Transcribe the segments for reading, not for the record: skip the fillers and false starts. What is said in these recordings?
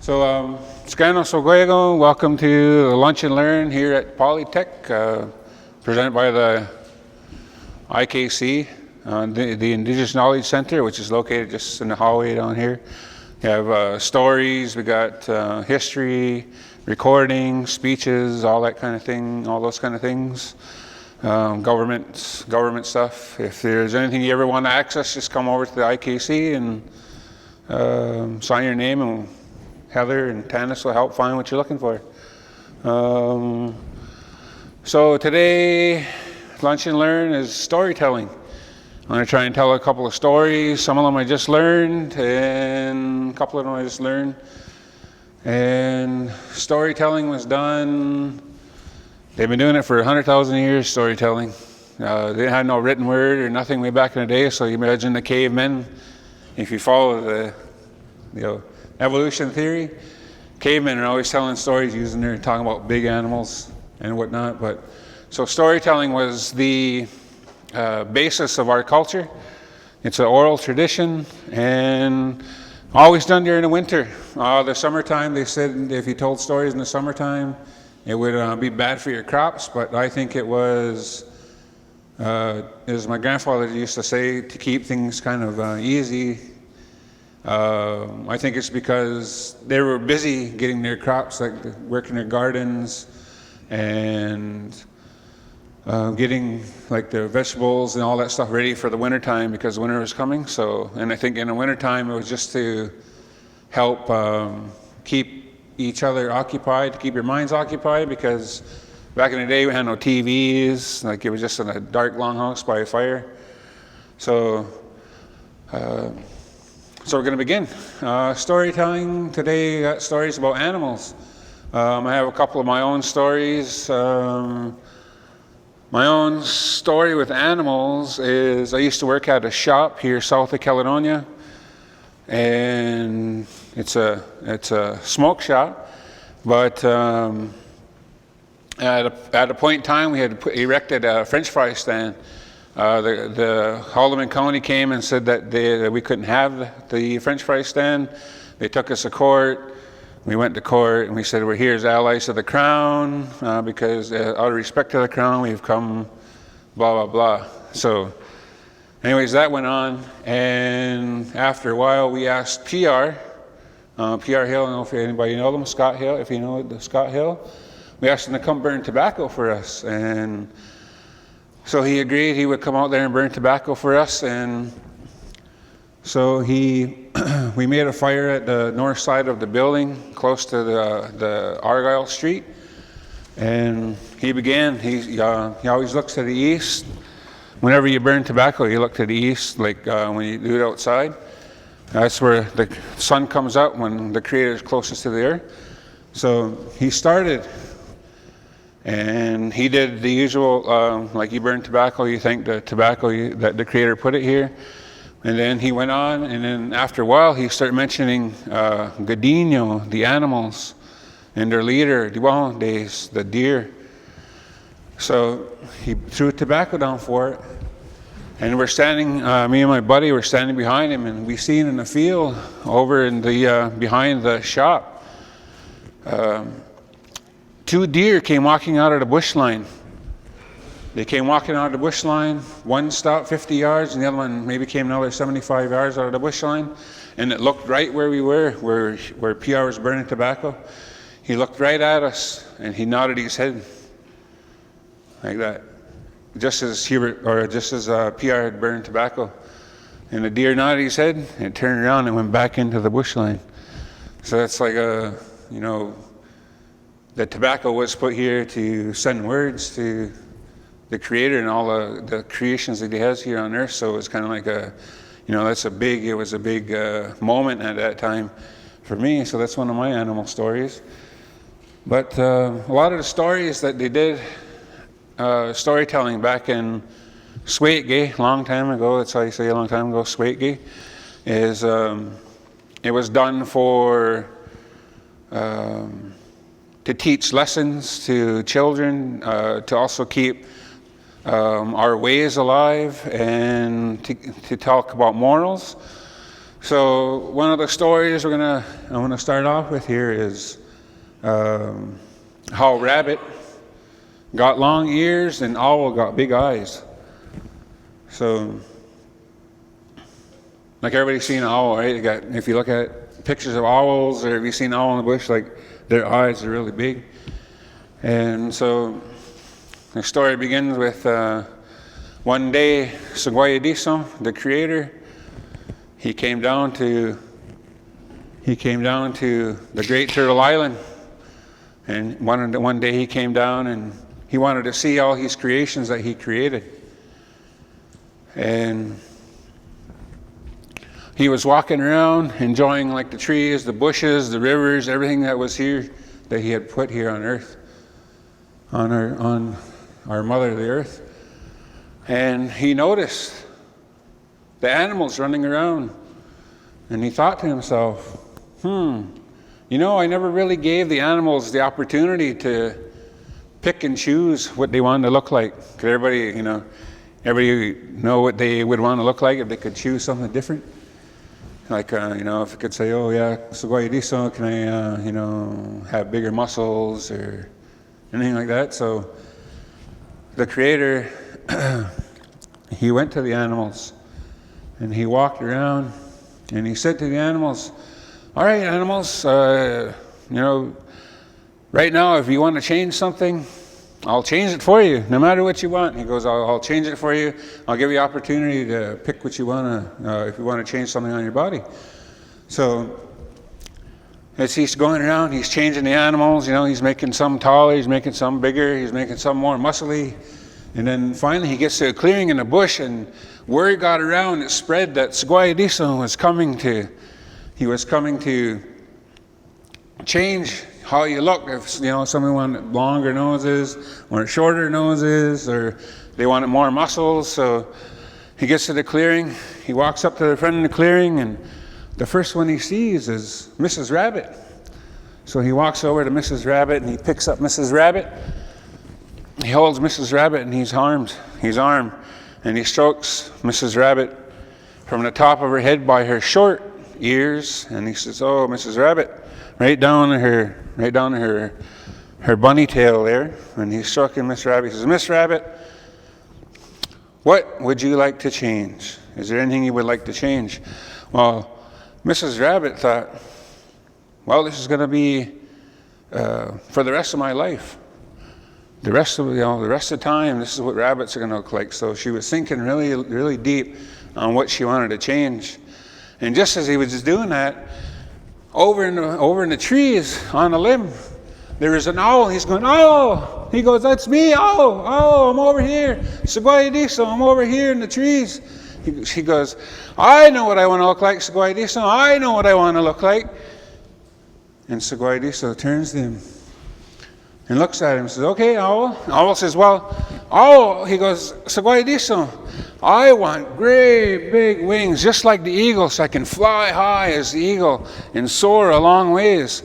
Scano Sugoi, welcome to the Lunch and Learn here at Polytech, presented by the IKC, the Indigenous Knowledge Center, which is located just in the hallway down here. We have stories, we got history, recording, speeches, all that kind of thing, all those kind of things. Government stuff. If there's anything you ever want to access, just come over to the IKC and sign your name, and Heather and Tanis will help find what you're looking for. So today, Lunch and Learn is storytelling. I'm going to try and tell a couple of stories. Some of them I just learned, and a couple of them I just learned. And storytelling was done, they've been doing it for 100,000 years, storytelling. They had no written word or nothing way back in the day, so you imagine the cavemen, if you follow the evolution theory, cavemen are always telling stories talking about big animals and whatnot. So storytelling was the basis of our culture. It's an oral tradition and always done during the winter. The summertime, they said if you told stories in the summertime, it would be bad for your crops, but I think it was, as my grandfather used to say, to keep things kind of easy. I think it's because they were busy getting their crops, like working their gardens and getting like their vegetables and all that stuff ready for the winter time, because winter was coming. And I think in the winter time it was just to help keep each other occupied, to keep your minds occupied, because back in the day we had no TVs, like it was just in a dark longhouse by a fire. So we're going to begin. Storytelling today, got stories about animals. I have a couple of my own stories. My own story with animals is I used to work at a shop here south of Caledonia, and it's a smoke shop, but at a point in time we had erected a French fry stand. The Haldeman County came and said that we couldn't have the French fry stand. They took us to court. We went to court and we said we're here as allies of the Crown because out of respect to the Crown we've come blah blah blah. So anyways, that went on, and after a while we asked PR Hill, I don't know if anybody know them, Scott Hill, if you know the Scott Hill, we asked him to come burn tobacco for us, and so he agreed he would come out there and burn tobacco for us. And so we made a fire at the north side of the building, close to the Argyle Street. And he began. He always looks to the east. Whenever you burn tobacco, you look to the east, like when you do it outside. That's where the sun comes up, when the Creator is closest to the earth. So he started. And he did the usual, like you burn tobacco, you thank the tobacco that the Creator put it here. And then he went on, and then after a while he started mentioning Gadino, the animals, and their leader, Duandes, the deer. So he threw tobacco down for it. And we're standing, me and my buddy were standing behind him, and we seen in the field over in the behind the shop, two deer came walking out of the bush line. They came walking out of the bush line. One stopped 50 yards, and the other one maybe came another 75 yards out of the bush line. And it looked right where we were, where PR was burning tobacco. He looked right at us, and he nodded his head like that, just as PR had burned tobacco. And the deer nodded his head and turned around and went back into the bush line. So that's like the tobacco was put here to send words to the Creator and all the creations that He has here on earth. So it's kind of like it was a big moment at that time for me. So that's one of my animal stories. But a lot of the stories that they did, storytelling back in Sugoi, long time ago, that's how you say a long time ago, Sugoi, is it was done for to teach lessons to children, to also keep our ways alive, and to talk about morals. So one of the stories I want to start off with here is how rabbit got long ears and owl got big eyes. So, like everybody's seen an owl, right? If you look at pictures of owls, or if you've seen an owl in the bush, like their eyes are really big. And so the story begins with one day, Sugoi, the creator, he came down to the Great Turtle Island, and one day he came down and he wanted to see all his creations that he created. And he was walking around enjoying like the trees, the bushes, the rivers, everything that was here that he had put here on earth, on our mother the earth. And he noticed the animals running around, and he thought to himself, I never really gave the animals the opportunity to pick and choose what they wanted to look like. Could everybody know what they would want to look like if they could choose something different? Like, if it could say, oh yeah, Sugoi diso, can I, have bigger muscles or anything like that? So the creator, he went to the animals and he walked around and he said to the animals, all right, animals, right now, if you want to change something, I'll change it for you, no matter what you want. He goes, I'll change it for you. I'll give you opportunity to pick what you want to, if you want to change something on your body. So as he's going around, he's changing the animals. He's making some taller, he's making some bigger, he's making some more muscly. And then finally he gets to a clearing in the bush, and word got around, it spread that Sugoi diso was coming to change how you look. If someone wanted longer noses or shorter noses, or they wanted more muscles. So he gets to the clearing, he walks up to the front of the clearing, and the first one he sees is Mrs. Rabbit. So he walks over to Mrs. Rabbit and he picks up Mrs. Rabbit. He holds Mrs. Rabbit in his arm, and he strokes Mrs. Rabbit from the top of her head by her short ears, and he says, oh, Mrs. Rabbit, right down her bunny tail there. And he's stroking Miss Rabbit. He says, Miss Rabbit, what would you like to change? Is there anything you would like to change? Well, Mrs. Rabbit thought, well, this is going to be for the rest of my life. The rest of the time, this is what rabbits are going to look like. So she was thinking really, really deep on what she wanted to change. And just as he was just doing that, over in the trees on a limb, there is an owl. He's going, oh! He goes, that's me, oh, I'm over here. Sugoi diso, I'm over here in the trees. He goes, I know what I want to look like, Sugoi diso, I know what I want to look like. And Sugoi diso turns to him and looks at him and says, okay, owl. Owl says, well, owl, he goes, Sugoi diso, I want great big wings, just like the eagle, so I can fly high as the eagle and soar a long ways.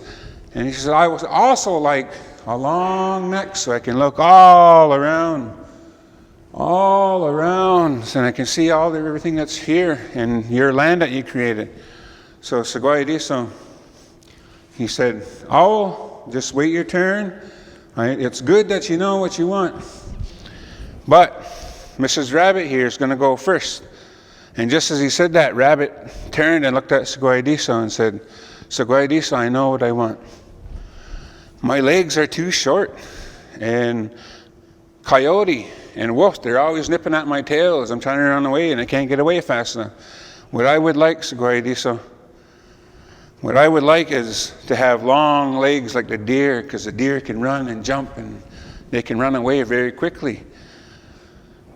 And he says, I would also like a long neck, so I can look all around, and I can see everything that's here in your land that you created. So Sugoi diso, he said, owl, just wait your turn. It's good that you know what you want, but Mrs. Rabbit here is going to go first. And just as he said that, Rabbit turned and looked at Sugoi diso and said, Sugoi diso, I know what I want. My legs are too short, and Coyote and Wolf, they're always nipping at my tail as I'm trying to run away, and I can't get away fast enough. What I would like, Sugoi diso, what I would like is to have long legs like the deer, because the deer can run and jump, and they can run away very quickly.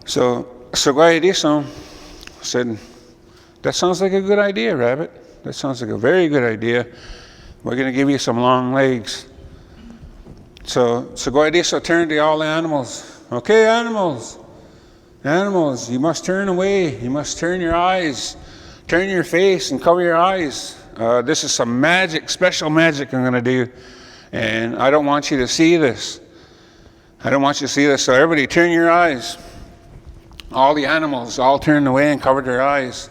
So Sugoi diso said, that sounds like a good idea, Rabbit. That sounds like a very good idea. We're going to give you some long legs. So Sugoi diso turned to all the animals. Okay, animals, you must turn away. You must turn your eyes, turn your face and cover your eyes. This is some magic, special magic I'm going to do. And I don't want you to see this. So everybody turn your eyes. All the animals all turned away and covered their eyes.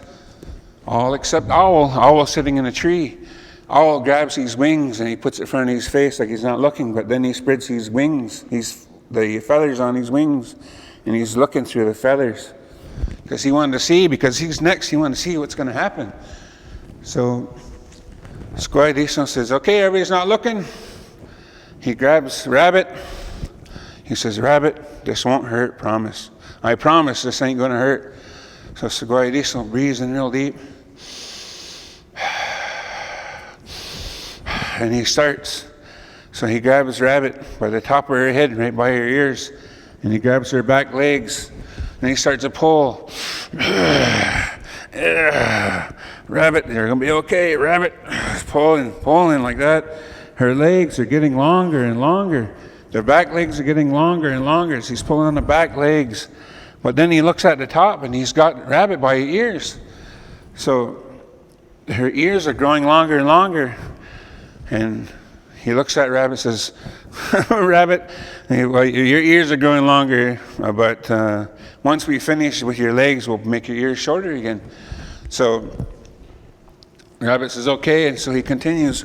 All except Owl. Owl sitting in a tree. Owl grabs his wings and he puts it in front of his face like he's not looking, but then he spreads his wings, the feathers on his wings, and he's looking through the feathers because he wanted to see, because he's next, he wanted to see what's going to happen. So Sugoi says, okay, everybody's not looking. He grabs Rabbit. He says, Rabbit, this won't hurt, promise. I promise this ain't going to hurt. So Sugoi breathes in real deep. And he starts. So he grabs Rabbit by the top of her head, right by her ears, and he grabs her back legs, and he starts to pull. Rabbit, you're going to be okay, Rabbit. Pulling like that. Her legs are getting longer and longer. Their back legs are getting longer and longer as he's pulling on the back legs. But then he looks at the top and he's got Rabbit by her ears. So her ears are growing longer and longer. And he looks at Rabbit and says, Rabbit, well, your ears are growing longer, but once we finish with your legs, we'll make your ears shorter again. So Rabbit says, okay, and so he continues.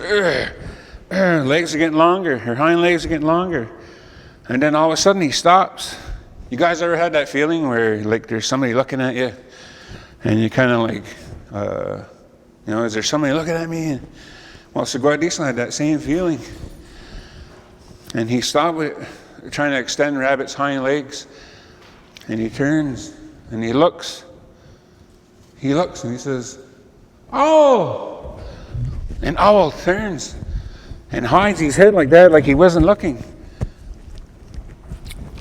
Legs are getting longer. Her hind legs are getting longer. And then all of a sudden he stops. You guys ever had that feeling where like there's somebody looking at you and you kind of like, is there somebody looking at me? Well, Sugoi had that same feeling. And he stopped trying to extend Rabbit's hind legs. And he turns and he looks. He looks and he says, oh! And Owl turns and hides his head like that, like he wasn't looking.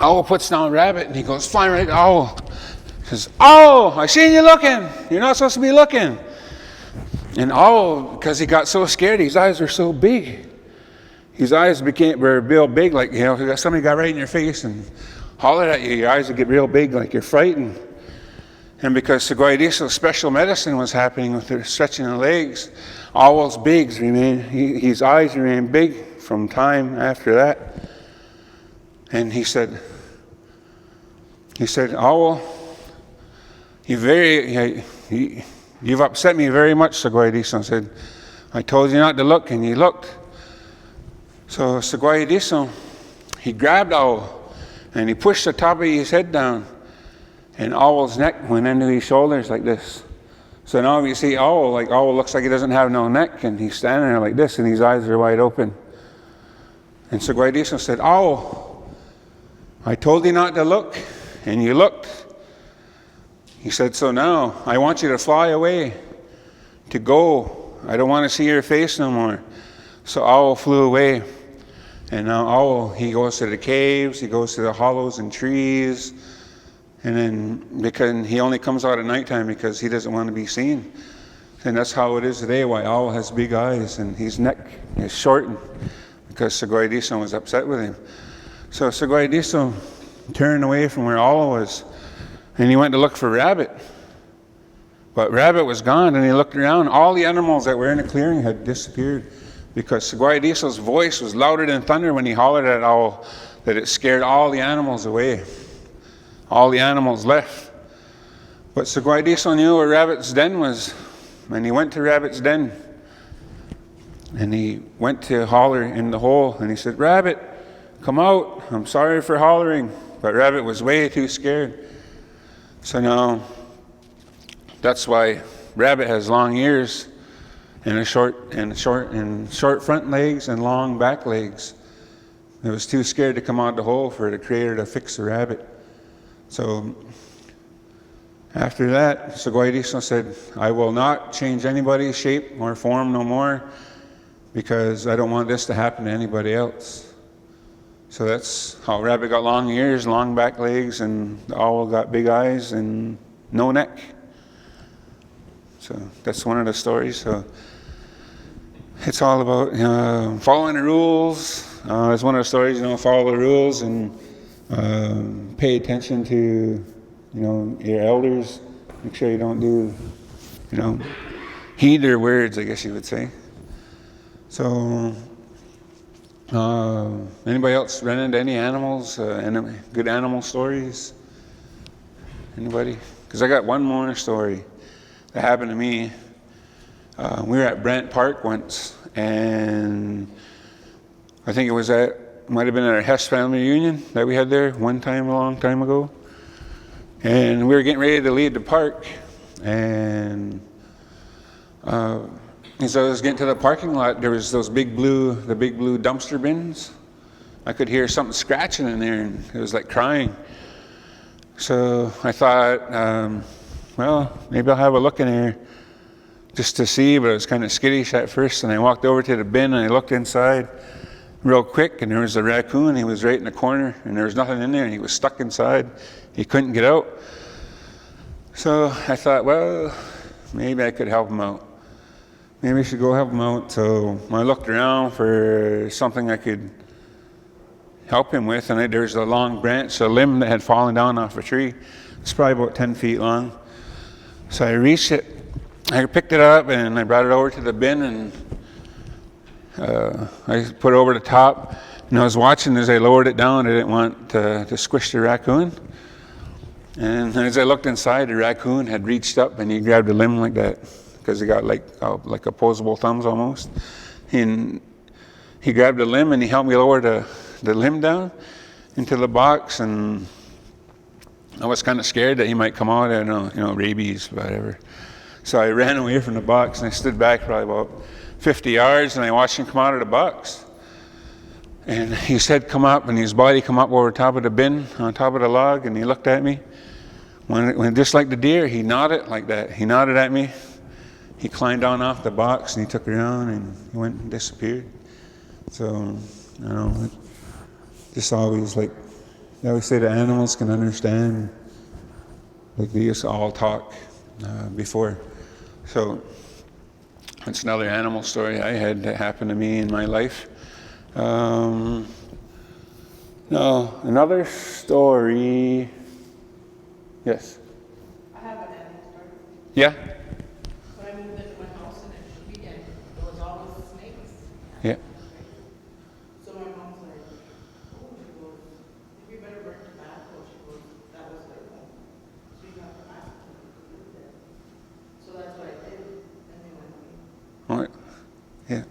Owl puts down Rabbit and he goes flying right at Owl. He says, oh, I seen you looking. You're not supposed to be looking. And Owl, because he got so scared, his eyes were so big. His eyes were real big, like, if somebody got right in your face and hollered at you, your eyes would get real big, like you're frightened. And because Sugoi special medicine was happening with her stretching the legs, Owl's bigs his eyes remained big from time after that. And he said, Owl, you've upset me very much, Sugoi. I said, I told you not to look, and you looked. So Sugoi, he grabbed Owl, and he pushed the top of his head down, and Owl's neck went into his shoulders like this. So now you see Owl, like Owl looks like he doesn't have no neck, and he's standing there like this, and his eyes are wide open. And Sugoi said, Owl, I told you not to look, and you looked. He said, so now I want you to fly away, to go. I don't want to see your face no more. So Owl flew away. And now Owl, he goes to the caves, he goes to the hollows and trees. And then, because he only comes out at nighttime because he doesn't want to be seen. And that's how it is today, why Owl has big eyes and his neck is shortened, because Sugoi was upset with him. So Sugoi turned away from where Owl was, and he went to look for Rabbit. But Rabbit was gone, and he looked around. All the animals that were in the clearing had disappeared, because Sugoi voice was louder than thunder when he hollered at Owl, that it scared all the animals away. All the animals left. But Sugoi knew where Rabbit's den was, and he went to Rabbit's den. And he went to holler in the hole, and he said, Rabbit, come out. I'm sorry for hollering. But Rabbit was way too scared. So now, that's why Rabbit has long ears and short front legs and long back legs. It was too scared to come out the hole for the creator to fix the rabbit. So after that, Sugoi said, I will not change anybody's shape or form no more, because I don't want this to happen to anybody else. So that's how Rabbit got long ears, long back legs, and the Owl got big eyes and no neck. So that's one of the stories. So it's all about following the rules. It's one of the stories, follow the rules and pay attention to, your elders. Make sure you don't do, heed their words, I guess you would say. So, anybody else run into any animals, any good animal stories? Anybody? Because I got one more story that happened to me We were at Brant Park once, and I think it was might have been at our Hess family reunion that we had there one time a long time ago. And we were getting ready to leave the park, and as I was getting to the parking lot, there was the big blue dumpster bins. I could hear something scratching in there, and it was like crying. So I thought, well, maybe I'll have a look in there just to see, but it was kind of skittish at first. And I walked over to the bin and I looked inside real quick, and there was a raccoon. He was right in the corner, and there was nothing in there, and he was stuck inside. He couldn't get out. So I thought, well, maybe I could help him out. Maybe I should go help him out. So I looked around for something I could help him with, and there was a long branch, a limb that had fallen down off a tree. It's probably about 10 feet long. So I reached it, I picked it up, and I brought it over to the bin, and I put it over the top. And I was watching as I lowered it down. I didn't want to squish the raccoon. And as I looked inside, the raccoon had reached up and he grabbed a limb like that, because he got like opposable thumbs almost. And he grabbed a limb and he helped me lower the limb down into the box. And I was kind of scared that he might come out, I don't know, rabies, whatever. So I ran away from the box and I stood back probably about 50 yards, and I watched him come out of the box. And his head come up and his body come up over top of the bin, on top of the log, and he looked at me. When just like the deer, he nodded like that. He nodded at me. He climbed down off the box and he took around and he went and disappeared. So, just always they always say the animals can understand, like they used to all talk before. So, that's another animal story I had that happened to me in my life. Now, another story. Yes? I have an animal story. Yeah? When I moved into my house and it weekend, there was always snakes. Yeah. So my mom's like, oh, she goes, if you better burn tobacco, she goes, that was their home. So you have to ask them to live there. So that's what I did, and they went away. All right. Yeah.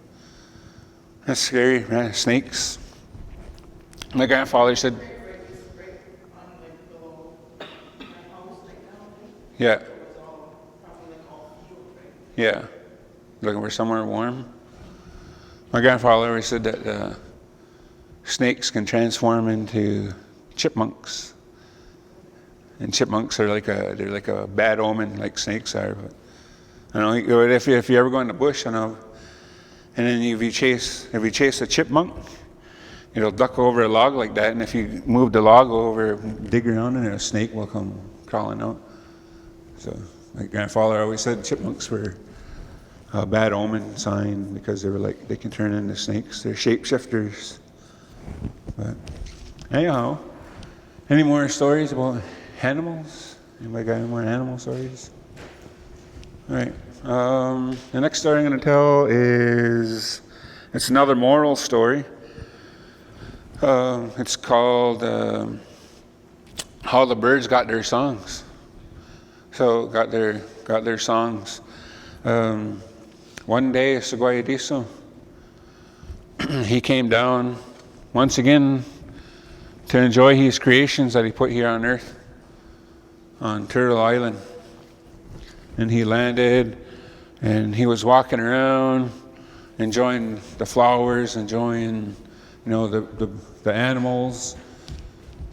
That's scary, man. Snakes. My grandfather said, yeah. Yeah. Looking for somewhere warm. My grandfather always said that snakes can transform into chipmunks. And chipmunks are like a bad omen, like snakes are. But I don't know, if you ever go in the bush, and then if you chase a chipmunk, it'll duck over a log like that, and if you move the log over, dig around in it, a snake will come crawling out. So my grandfather always said chipmunks were a bad omen sign because they can turn into snakes. They're shapeshifters. But anyhow, any more stories about animals? Anybody got any more animal stories? All right. The next story I'm going to tell it's another moral story. It's called How the Birds Got Their Songs. So got their songs. One day, Sugoi Diso, he came down once again to enjoy his creations that he put here on earth, on Turtle Island. And he landed, and he was walking around, enjoying the flowers, enjoying, the animals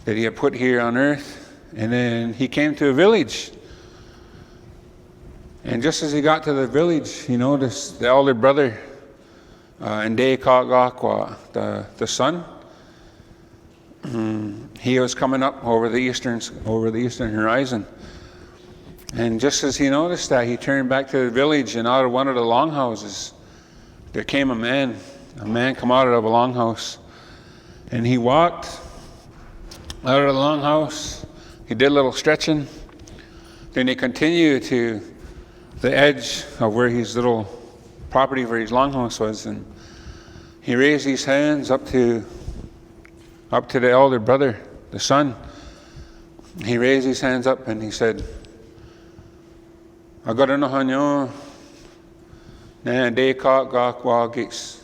that he had put here on earth. And then he came to a village. And just as he got to the village, he noticed the elder brother, Nde Kagakwa, the son. He was coming up over the eastern horizon. And just as he noticed that, he turned back to the village, and out of one of the longhouses, there came a man. A man come out of a longhouse. And he walked out of the longhouse. He did a little stretching. Then he continued to the edge of where his little property, where his longhouse was, and he raised his hands up to the elder brother, the son. He raised his hands up and he said, "Agara no hanyo, And they caught gawk wagis.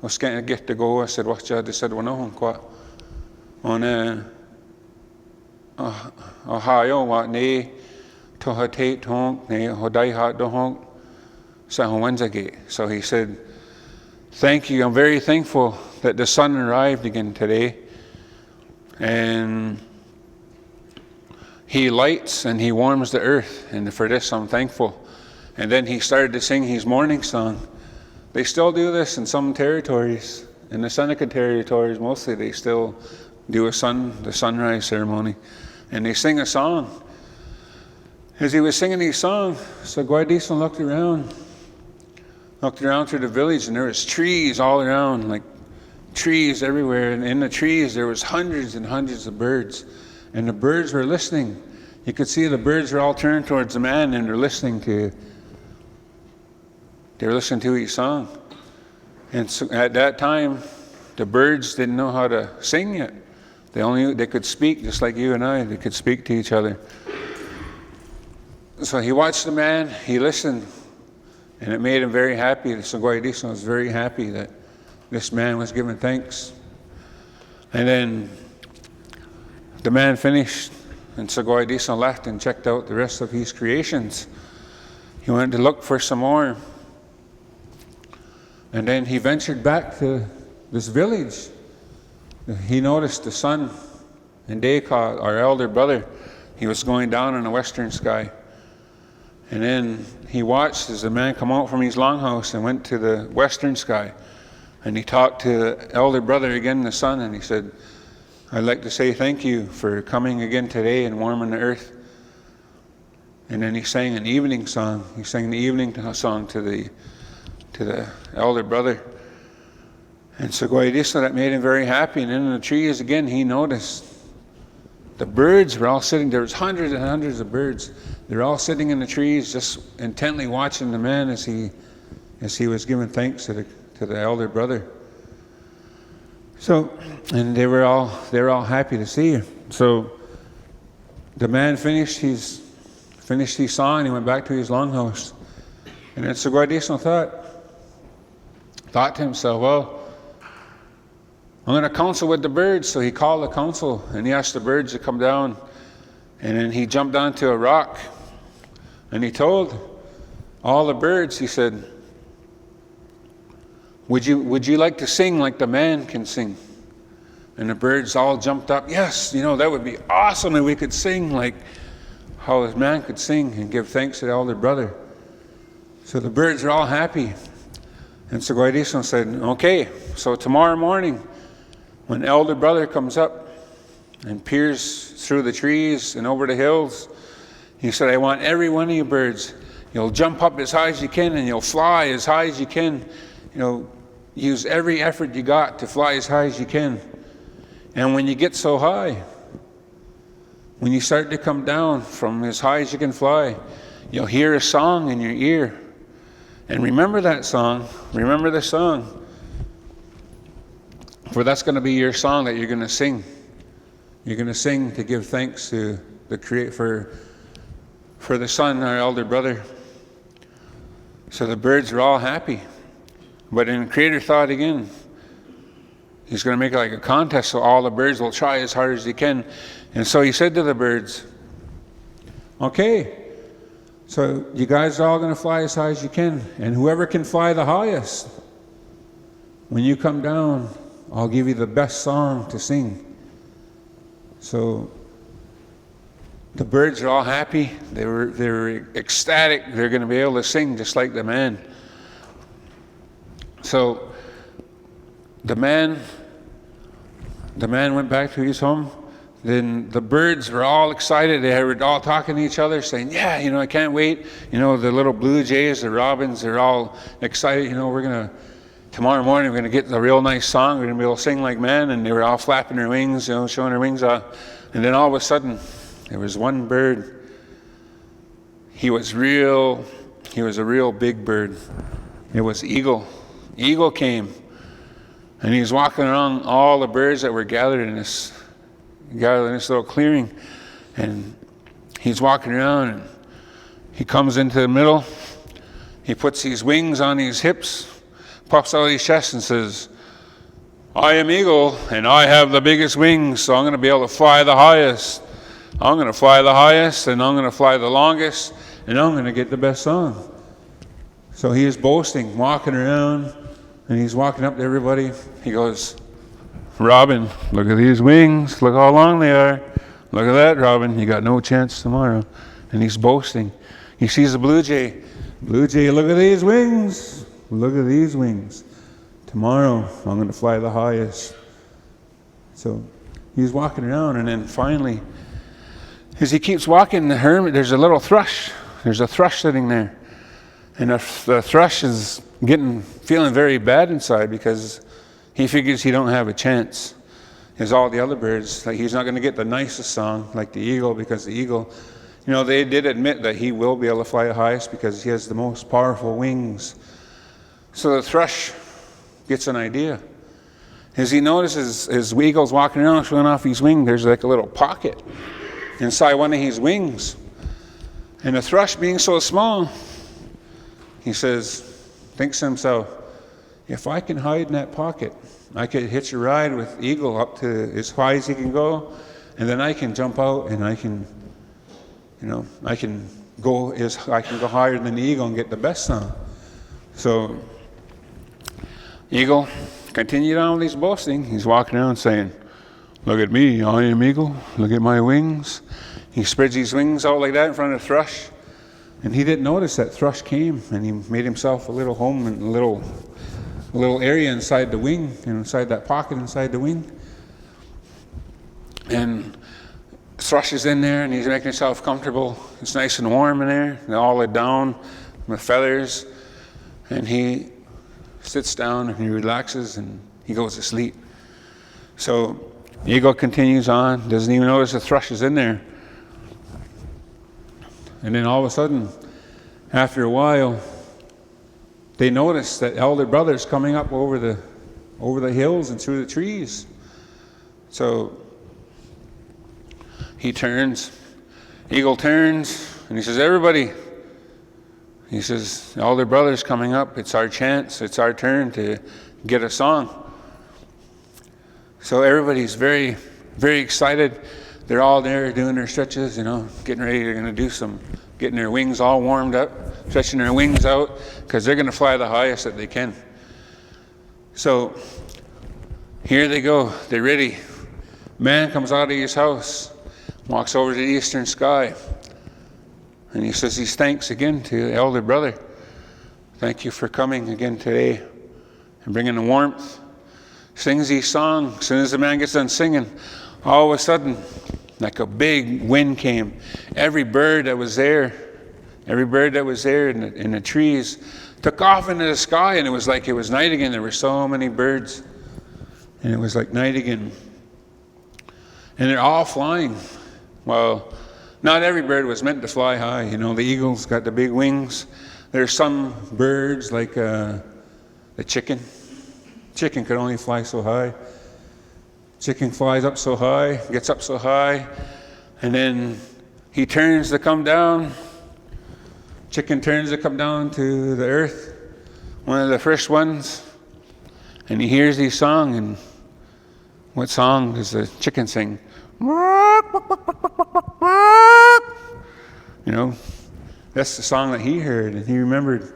Was getting get to go. I said, what you said, well, no, what? On Ohio, what ne to her tate honk, ne hodai hat do honk, so Wednesday. So he said, thank you, I'm very thankful that the sun arrived again today. And he lights and he warms the earth, and for this I'm thankful. And then he started to sing his morning song. They still do this in some territories. In the Seneca territories mostly, they still do the sunrise ceremony. And they sing a song. As he was singing his song, Sugoi looked around through the village, and there was trees all around, like trees everywhere. And in the trees there was hundreds and hundreds of birds. And the birds were listening. You could see the birds were all turned towards the man, and they're listening to his song. And so at that time, the birds didn't know how to sing yet. They could speak just like you and I. They could speak to each other. So he watched the man, he listened, and it made him very happy. The Sugoi was very happy that this man was giving thanks. And then the man finished, and Sugoi left and checked out the rest of his creations. He went to look for some more. And then he ventured back to this village. He noticed the sun, and Deka, our elder brother, he was going down in the western sky. And then he watched as the man come out from his longhouse and went to the western sky. And he talked to the elder brother again, the sun, and he said, I'd like to say thank you for coming again today and warming the earth. And then he sang an evening song. He sang the evening song to the elder brother. And Sugoi, that made him very happy. And in the trees again, he noticed the birds were all sitting. There was hundreds and hundreds of birds. They're all sitting in the trees, just intently watching the man as he was giving thanks to the elder brother. So, and they were all happy to see him. So the man finished his song, and he went back to his longhouse. And then Sugoi thought to himself, well, I'm going to counsel with the birds. So he called the council, and he asked the birds to come down. And then he jumped onto a rock, and he told all the birds, he said, would you like to sing like the man can sing? And the birds all jumped up. Yes, that would be awesome if we could sing like how the man could sing and give thanks to the elder brother. So the birds are all happy. And Sugoi said, okay, so tomorrow morning, when elder brother comes up and peers through the trees and over the hills, he said, I want every one of you birds, you'll jump up as high as you can, and you'll fly as high as you can. Use every effort you got to fly as high as you can. And when you get so high, when you start to come down from as high as you can fly, you'll hear a song in your ear. And remember that song. Remember the song. For that's going to be your song that you're going to sing. You're going to sing to give thanks to the Creator for the son, our elder brother. So the birds are all happy. But then the Creator thought again, he's going to make it like a contest, so all the birds will try as hard as they can. And so he said to the birds, okay, so you guys are all going to fly as high as you can, and whoever can fly the highest, when you come down, I'll give you the best song to sing. So the birds are all happy. They were ecstatic. They're going to be able to sing just like the man. So the man went back to his home. Then the birds were all excited. They were all talking to each other, saying, yeah, I can't wait. The little blue jays, the robins, they're all excited. Tomorrow morning we're going to get a real nice song. We're going to be able to sing like man. And they were all flapping their wings, showing their wings off. And then all of a sudden, there was one bird. He was a real big bird. It was Eagle. Eagle came, and he was walking around all the birds that were gathered in this little clearing, and he's walking around, and he comes into the middle. he puts these wings on his hips, puffs out his chest and says, I am eagle, and I have the biggest wings, so I'm going to be able to fly the highest. I'm going to fly the highest, and I'm going to fly the longest, and I'm going to get the best song. So he is boasting, walking around, and he's walking up to everybody. He goes, Robin, look at these wings. Look how long they are. Look at that, Robin. You got no chance tomorrow. And he's boasting. He sees a blue jay. Blue jay, look at these wings. Look at these wings. Tomorrow, I'm going to fly the highest. So he's walking around, and then finally, as he keeps walking, the hermit, there's a little thrush. There's a thrush sitting there. And the thrush is feeling very bad inside because he figures he don't have a chance. As all the other birds, like he's not going to get the nicest song like the eagle, because the eagle, they did admit that he will be able to fly the highest because he has the most powerful wings. So the thrush gets an idea. As he notices his eagle's walking around showing off his wing, there's like a little pocket inside one of his wings. And the thrush, being so small, he thinks to himself, if I can hide in that pocket, I could hitch a ride with eagle up to as high as he can go, and then I can jump out and I can go higher than the eagle and get the best song. So eagle continued on with his boasting. He's walking around saying, look at me, I am eagle, look at my wings. He spreads his wings out like that in front of the thrush, and he didn't notice that thrush came, and he made himself a little home in a little area inside the wing, inside that pocket inside the wing. And thrush is in there, and he's making himself comfortable. It's nice and warm in there, and all laid down with feathers. And he sits down and he relaxes and he goes to sleep. So the eagle continues on, doesn't even notice the thrush is in there. And then all of a sudden, after a while, they notice that elder brother's coming up over the hills and through the trees. So eagle turns, and he says, everybody, he says, elder brother's coming up. It's our chance. It's our turn to get a song. So everybody's very, very excited. They're all there doing their stretches, getting ready. They're going to do getting their wings all warmed up, stretching their wings out, because they're going to fly the highest that they can. So here they go. They're ready. Man comes out of his house, walks over to the eastern sky, and he says his thanks again to the elder brother. Thank you for coming again today and bringing the warmth. Sings his song. As soon as the man gets done singing, all of a sudden, like a big wind came. Every bird that was there in the trees took off into the sky, and it was like it was night again. There were so many birds, and it was like night again. And they're all flying. Well, not every bird was meant to fly high. The eagle's got the big wings. There's some birds like the chicken. Chicken could only fly so high. Chicken flies up so high, gets up so high, and then he turns to come down. Chicken turns to come down to the earth, one of the first ones, and he hears his song. And what song does the chicken sing? That's the song that he heard, and he remembered.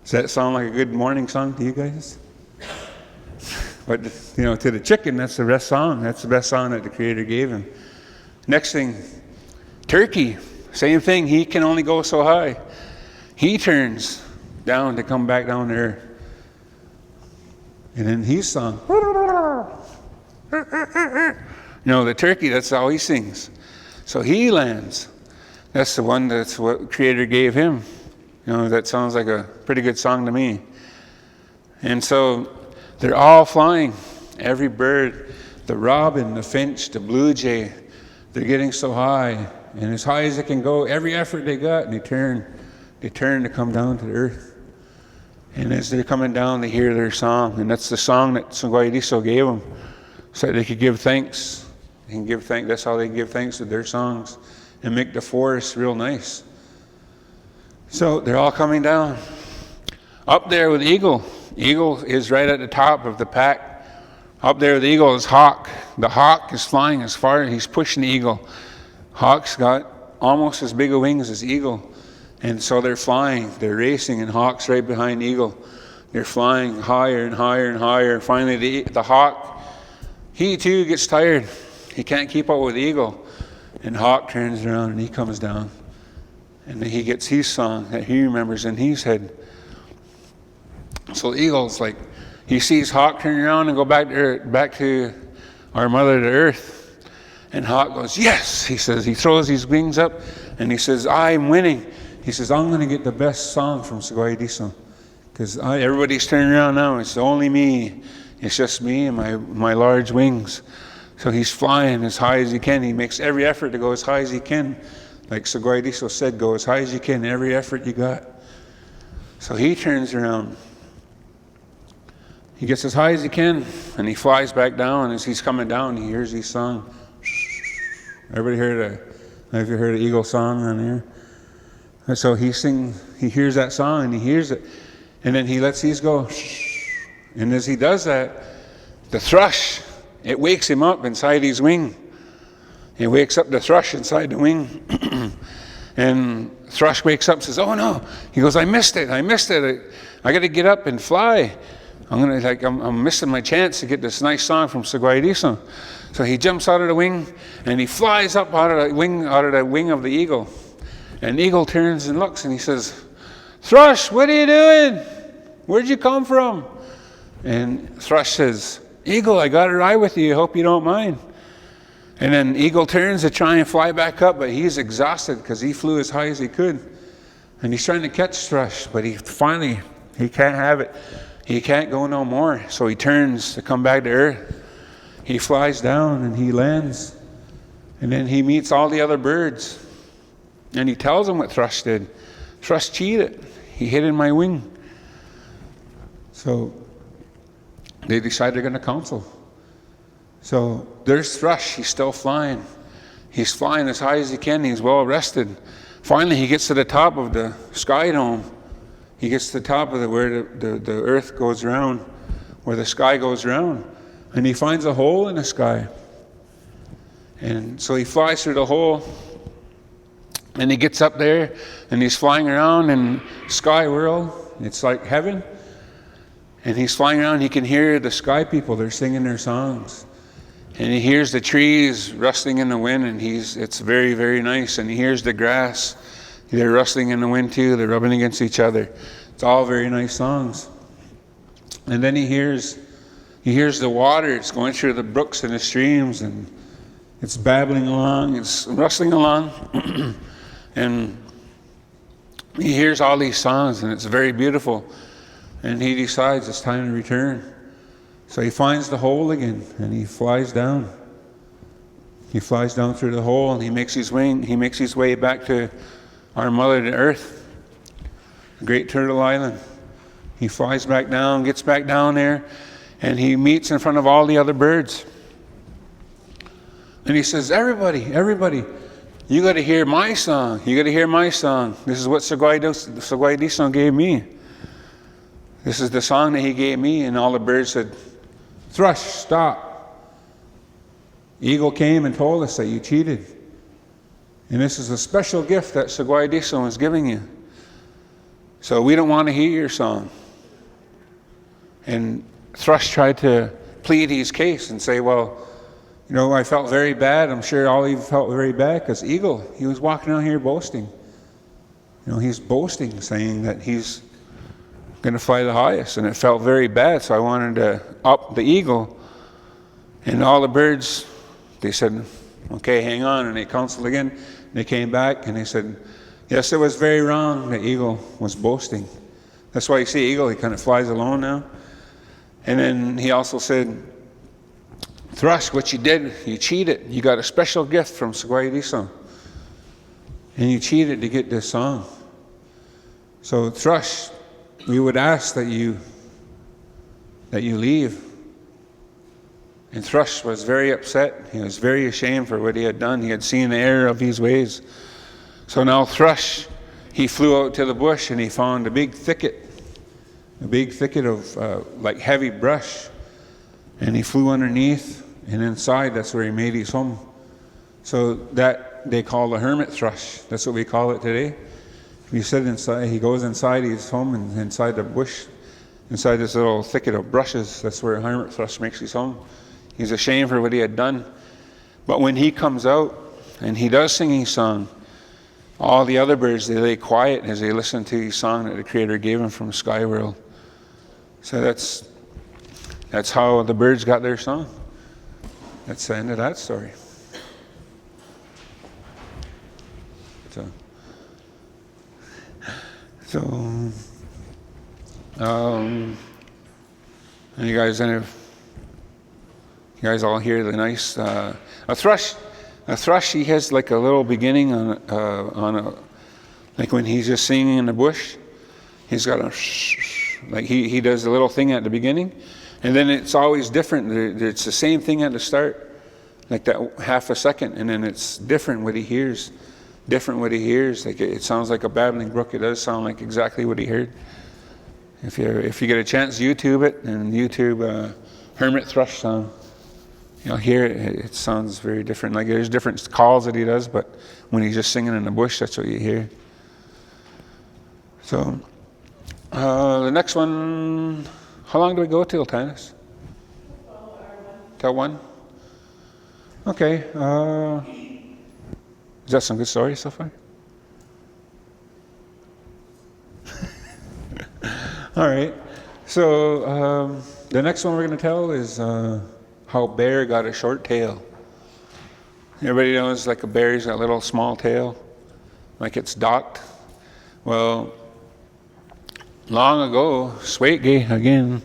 Does that sound like a good morning song to you guys? But, to the chicken, that's the best song. That's the best song that the Creator gave him. Next thing, turkey, same thing. He can only go so high. He turns down to come back down to earth. And then he sung. The turkey, that's how he sings. So he lands. That's the one that's what Creator gave him. That sounds like a pretty good song to me. And so they're all flying. Every bird, the robin, the finch, the blue jay, they're getting so high. And as high as they can go, every effort they got, and they turn to come down to the earth. And as they're coming down, they hear their song. And that's the song that Sugoi gave them, so that they could give thanks. They can give thanks. That's how they give thanks with their songs and make the forest real nice. So they're all coming down. Up there with eagle. Eagle is right at the top of the pack. Up there with the eagle is hawk. The hawk is flying as far as he's pushing the eagle. Hawk's got almost as big of wings as eagle. And so they're flying, they're racing, and hawk's right behind eagle. They're flying higher and higher and higher. Finally, the hawk, he too gets tired. He can't keep up with the eagle. And hawk turns around and he comes down. And then he gets his song that he remembers in his head. So eagle's like, he sees hawk turn around and go back to our mother, the earth. And hawk goes, yes, he says. He throws his wings up and he says, I'm winning. He says, I'm going to get the best song from Sugoi Diso. Because everybody's turning around now. It's only me. It's just me and my large wings. So he's flying as high as he can. He makes every effort to go as high as he can. Like Sugoi Diso said, go as high as you can, every effort you got. So he turns around. He gets as high as he can, and he flies back down. As he's coming down, he hears his song. Everybody have you heard an eagle song on here? And so he hears that song, and he hears it. And then he lets these go. And as he does that, the thrush, it wakes him up inside his wing. It wakes up the thrush inside the wing. And thrush wakes up and says, oh no. He goes, I missed it. I got to get up and fly. I'm missing my chance to get this nice song from Sugoi Diso. So he jumps out of the wing and he flies up out of the wing of the eagle. And the eagle turns and looks and he says, thrush, what are you doing? Where'd you come from? And thrush says, eagle, I got to ride with you. I hope you don't mind. And then eagle turns to try and fly back up, but he's exhausted because he flew as high as he could. And he's trying to catch thrush, but he can't have it. He can't go no more. So he turns to come back to earth. He flies down and he lands. And then he meets all the other birds. And he tells them what thrush did. Thrush cheated. He hid in my wing. So they decide they're going to counsel. So there's thrush. He's still flying. He's flying as high as he can. He's well rested. Finally, he gets to the top of the sky dome. He gets to the top of where the earth goes around, where the sky goes around. And he finds a hole in the sky. And so he flies through the hole. And he gets up there and he's flying around in sky world. It's like heaven. And he's flying around. He can hear the sky people. They're singing their songs. And he hears the trees rustling in the wind. And it's very, very nice. And he hears the grass. They're rustling in the wind too. They're rubbing against each other. It's all very nice songs. And then he hears the water. It's going through the brooks and the streams. And it's babbling along. It's rustling along. And he hears all these songs, and it's very beautiful. And he decides it's time to return. So he finds the hole again, and he flies down. He flies down through the hole, and he makes his way back to our mother, the earth, the Great Turtle Island. He flies back down, gets back down there, and he meets in front of all the other birds. And he says, everybody, you got to hear my song. You got to hear my song. This is what Sugoi Diso gave me. This is the song that he gave me. And all the birds said, thrush, stop. Eagle came and told us that you cheated. And this is a special gift that Sugoi Diso is giving you. So we don't want to hear your song. And thrush tried to plead his case and say, well, you know, I felt very bad. I'm sure all of you felt very bad because eagle, he was walking out here boasting. You know, he's boasting, saying that he's going to fly the highest. And it felt very bad, so I wanted to up the eagle. And all the birds, they said, okay, hang on. And they counseled again. And they came back and they said, yes, it was very wrong that eagle was boasting. That's why you see eagle, he kind of flies alone now. And then he also said, thrush, what you did, you cheated. You got a special gift from Sugoi Diso. And you cheated to get this song. So thrush, we would ask that you leave. And thrush was very upset. He was very ashamed for what he had done. He had seen the error of his ways. So now thrush, he flew out to the bush and he found a big thicket. a big thicket of like heavy brush, and he flew underneath, and inside that's where he made his home. So that they call the hermit thrush. That's what we call it today. If you sit inside, he goes inside his home, and inside the bush, inside this little thicket of brushes, that's where a hermit thrush makes his home. He's ashamed for what he had done. But when he comes out and he does sing his song, all the other birds, they lay quiet as they listen to his song that the Creator gave him from Sky World. So that's how the birds got their song. That's the end of that story. So and you guys all hear the nice a thrush. A thrush, he has like a little beginning on a like when he's just singing in the bush, he's got a like he does a little thing at the beginning, and then it's always different. It's the same thing at the start, like that half a second, and then it's different what he hears. Different what he hears. Like it sounds like a babbling brook. It does sound like exactly what he heard. If you get a chance, YouTube it, and YouTube hermit thrush song. You'll hear it. It sounds very different. Like there's different calls that he does, but when he's just singing in the bush, that's what you hear. So the next one. How long do we go till, Tanis? Till 1? Okay. Is that some good stories so far? All right. So the next one we're going to tell is how bear got a short tail. Everybody knows like a bear's got a little small tail, like it's docked. Well, long ago, Sugoi, again,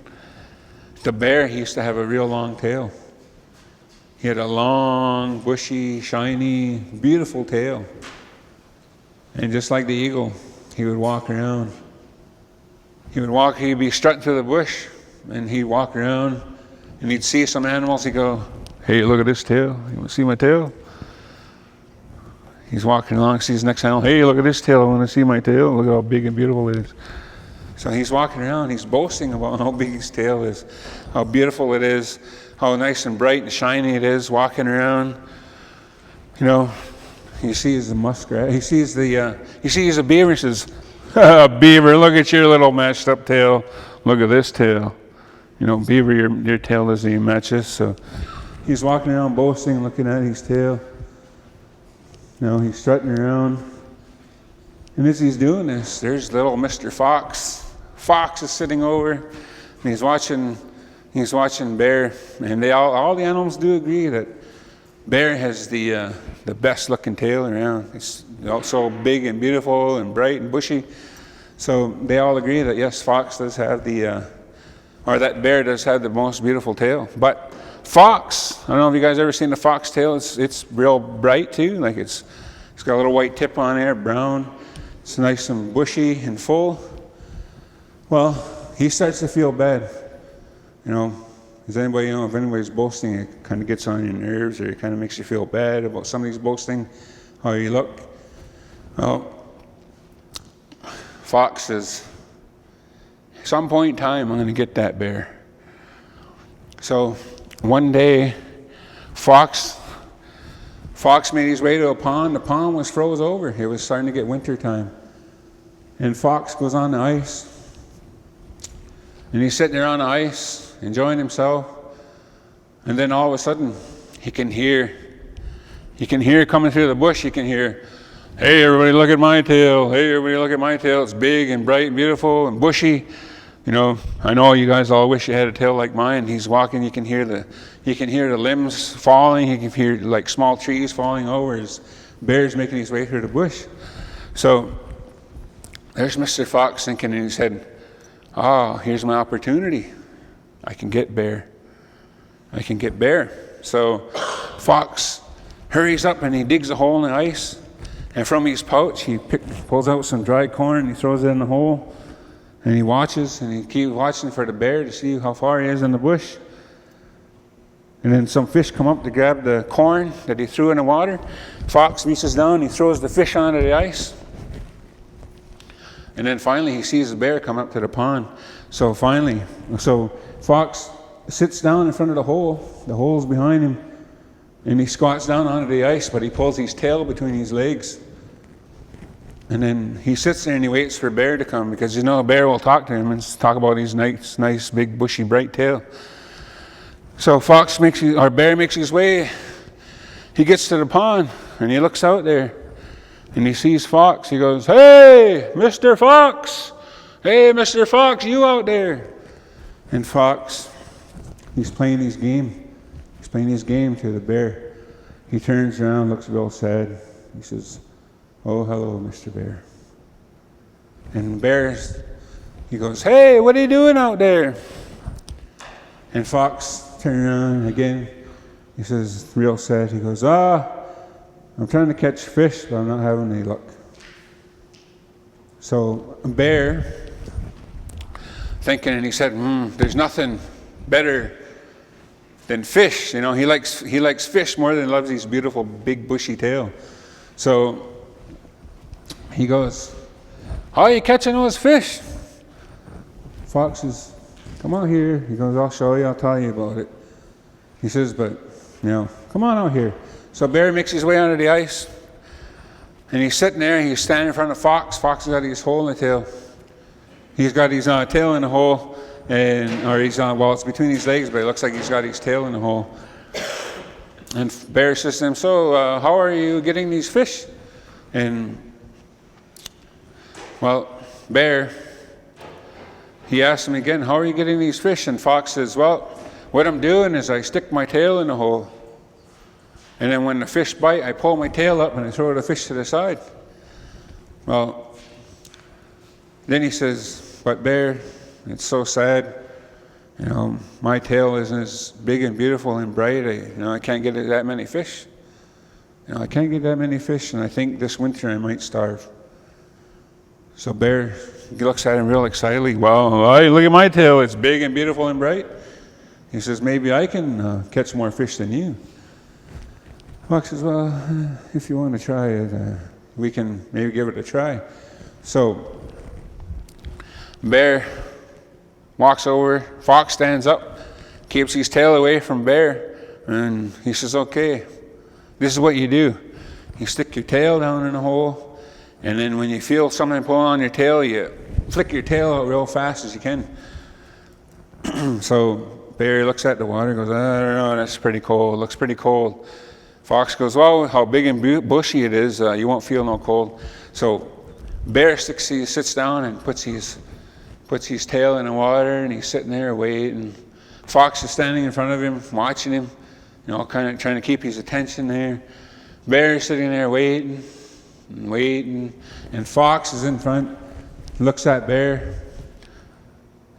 the bear, he used to have a real long tail. He had a long, bushy, shiny, beautiful tail. And just like the eagle, he would walk around. He'd be strutting through the bush, and he'd walk around, and he'd see some animals. He'd go, "Hey, look at this tail. You want to see my tail?" He's walking along, sees the next animal. "Hey, look at this tail. I want to see my tail. Look at how big and beautiful it is." So he's walking around, he's boasting about how big his tail is, how beautiful it is, how nice and bright and shiny it is, walking around. You know, he sees the muskrat, he sees a beaver, and says, "Beaver, look at your little matched up tail. Look at this tail. You know, beaver, your tail doesn't even match this." So he's walking around boasting, looking at his tail. You know, he's strutting around. And as he's doing this, there's little Mr. Fox. Fox is sitting over, and he's watching bear, and all the animals do agree that bear has the best looking tail around. It's also big and beautiful and bright and bushy. So they all agree that yes, fox does have that bear does have the most beautiful tail. But fox, I don't know if you guys ever seen a fox tail. It's real bright too. Like it's got a little white tip on there, brown. It's nice and bushy and full. Well, he starts to feel bad. You know, if anybody's boasting, it kind of gets on your nerves, or it kind of makes you feel bad about somebody's boasting, how you look. Well, Fox says, some point in time, I'm going to get that bear. So one day, Fox made his way to a pond. The pond was froze over. It was starting to get winter time. And Fox goes on the ice. And he's sitting there on the ice, enjoying himself. And then all of a sudden, he can hear coming through the bush, he can hear, "Hey, everybody, look at my tail. Hey, everybody, look at my tail. It's big and bright and beautiful and bushy. You know, I know you guys all wish you had a tail like mine." He's walking, you can hear the limbs falling, you can hear like small trees falling over as bear's making his way through the bush. So there's Mr. Fox thinking in his head, here's my opportunity. I can get bear. So Fox hurries up and he digs a hole in the ice, and from his pouch he pulls out some dry corn and he throws it in the hole, and he watches and he keeps watching for the bear to see how far he is in the bush. And then some fish come up to grab the corn that he threw in the water. Fox reaches down, he throws the fish onto the ice. And then finally he sees the bear come up to the pond. So finally, Fox sits down in front of the hole. The hole's behind him. And he squats down onto the ice, but he pulls his tail between his legs. And then he sits there and he waits for Bear to come, because you know a bear will talk to him and talk about his nice big bushy bright tail. So Bear makes his way. He gets to the pond and he looks out there and he sees Fox. He goes, "Hey, Mr. Fox! Hey, Mr. Fox, you out there?" And Fox, he's playing his game. He's playing his game to the bear. He turns around, looks real sad. He says, "Oh, hello, Mr. Bear." And he goes, "Hey, what are you doing out there?" And Fox turns around again. He says, real sad, he goes, "I'm trying to catch fish, but I'm not having any luck." So Bear, thinking, and he said, "There's nothing better than fish." You know, he likes fish more than he loves his beautiful big bushy tail. So he goes, "How are you catching those fish?" Fox says, "Come out here." He goes, "I'll show you, I'll tell you about it." He says, "But, come on out here." So Bear makes his way onto the ice, and he's sitting there, he's standing in front of Fox. Fox has got his hole in the tail. He's got his tail in the hole, it's between his legs, but it looks like he's got his tail in the hole. And Bear says to him, "So, how are you getting these fish?" And, Bear, he asked him again, "How are you getting these fish?" And Fox says, "Well, what I'm doing is I stick my tail in the hole. And then when the fish bite, I pull my tail up and I throw the fish to the side." Well, then he says, "But Bear, it's so sad. My tail isn't as big and beautiful and bright. I can't get that many fish. I can't get that many fish, and I think this winter I might starve." So Bear, he looks at him real excitedly. "Well, hey, look at my tail. It's big and beautiful and bright." He says, "Maybe I can catch more fish than you." Fox says, "Well, if you want to try it, we can maybe give it a try." So Bear walks over. Fox stands up, keeps his tail away from Bear, and he says, "Okay, this is what you do. You stick your tail down in a hole, and then when you feel something pull on your tail, you flick your tail out real fast as you can." So Bear looks at the water and goes, "I don't know, that's pretty cold. Looks pretty cold." Fox goes, "Well, how big and bushy it is, you won't feel no cold." So Bear sits down and puts his tail in the water, and he's sitting there waiting. Fox is standing in front of him, watching him, kind of trying to keep his attention there. Bear is sitting there waiting and waiting, and Fox is in front, looks at Bear.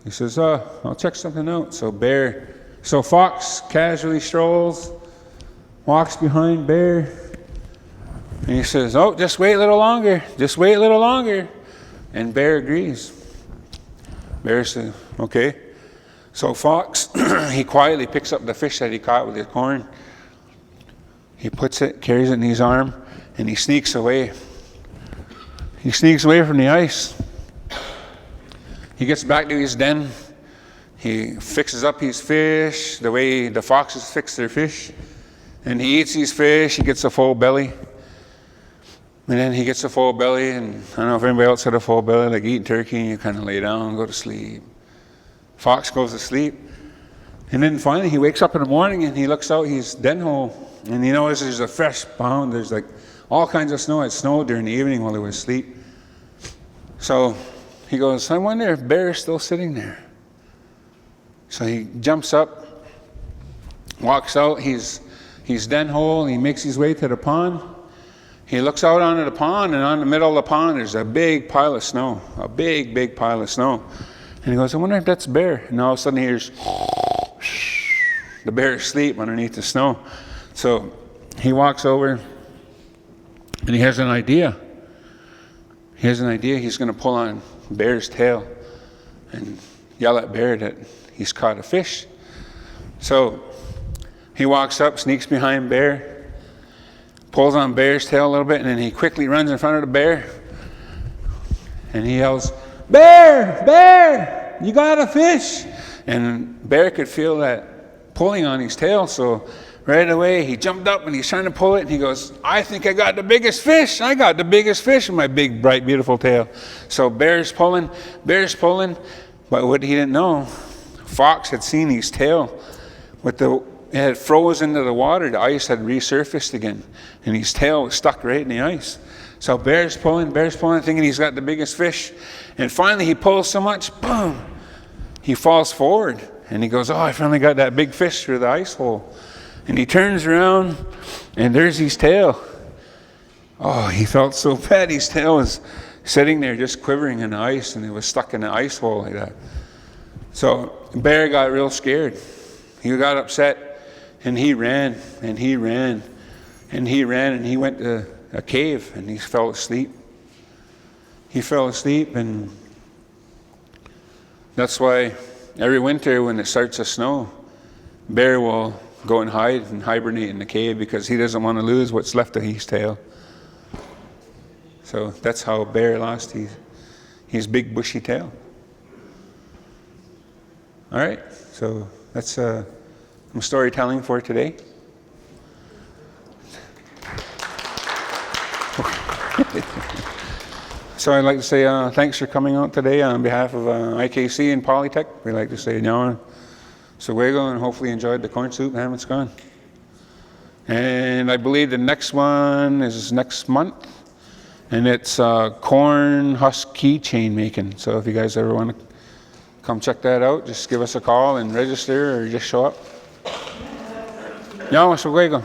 He says, "I'll check something out." So Fox casually strolls, walks behind Bear, and he says, "Oh, just wait a little longer. Just wait a little longer." And Bear agrees. Bear says, "Okay." So Fox, he quietly picks up the fish that he caught with his horn. He carries it in his arm, and he sneaks away. He sneaks away from the ice. He gets back to his den. He fixes up his fish the way the foxes fix their fish. And he eats his fish. He gets a full belly. And then he gets a full belly, and I don't know if anybody else had a full belly, like eating turkey, and you kind of lay down and go to sleep. Fox goes to sleep. And then finally he wakes up in the morning and he looks out his den hole, and he notices there's a fresh pound. There's like all kinds of snow. It snowed during the evening while he was asleep. So he goes, "I wonder if Bear is still sitting there." So he jumps up, walks out his den hole, and he makes his way to the pond. He looks out onto the pond, and on the middle of the pond there's a big pile of snow, a big pile of snow. And he goes, "I wonder if that's Bear." And all of a sudden he hears the bear asleep underneath the snow. So he walks over, and he has an idea. He's going to pull on Bear's tail and yell at Bear that he's caught a fish. So he walks up, sneaks behind Bear, pulls on Bear's tail a little bit, and then he quickly runs in front of the bear, and he yells, "Bear! Bear! you got a fish. And Bear could feel that pulling on his tail, so right away he jumped up and he's trying to pull it, and he goes, I think I got the biggest fish. I got the biggest fish in my big, bright, beautiful tail. So Bear's pulling, but what he didn't know, Fox had seen his tail it had froze into the water. The ice had resurfaced again, and his tail was stuck right in the ice. So Bear's pulling, thinking he's got the biggest fish. And finally he pulls so much, boom, he falls forward. And he goes, oh, I finally got that big fish through the ice hole. And he turns around, and there's his tail. Oh, he felt so bad. His tail was sitting there just quivering in the ice, and it was stuck in the ice hole like that. So Bear got real scared. He got upset. And he ran, and he ran, and he ran, and he went to a cave, and he fell asleep. He fell asleep, and that's why every winter when it starts to snow, Bear will go and hide and hibernate in the cave because he doesn't want to lose what's left of his tail. So that's how Bear lost his big bushy tail. All right, so that's some storytelling for today. So I'd like to say thanks for coming out today on behalf of IKC and Polytech. We'd like to say Nyawa, Sugoi, and hopefully enjoyed the corn soup, ham and scone. And I believe the next one is next month, and it's corn husk keychain making. So if you guys ever want to come check that out, just give us a call and register, or just show up. Nyawa, Sugoi.